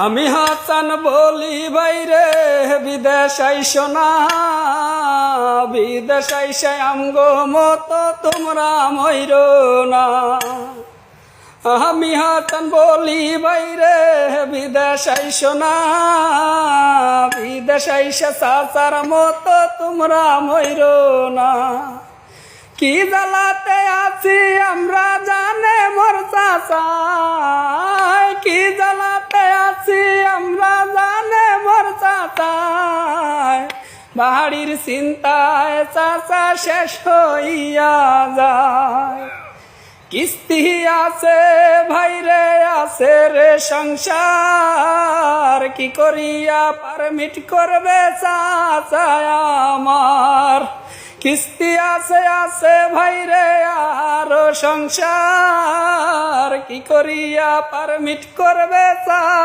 আমি হাসান বলি বাইরে বিদেশ আইসো না, বিদেশ আইসে আমগো মতো তোমরা মইরো না। আমি হাসান বলি বাইরে বিদেশ আইসো না, বিদেশ আইসে চাচার মতো তোমরা মইরো না। কি জ্বালাতে আছি আমরা জানে মোর চাচা, কি জ্বালাতে আছি আমরা জানে মোর চাচা। বাড়ির চিন্তায় চাচা শেষ হইয়া যায়। কিস্তি আছে ভাইরে আছে রে সংসার, কি করিয়া পারমিট করবে চাচা আমার। কিস্তি আছে ভাইরে আরো সংসার, কি করিয়া পারমিট করবে চা।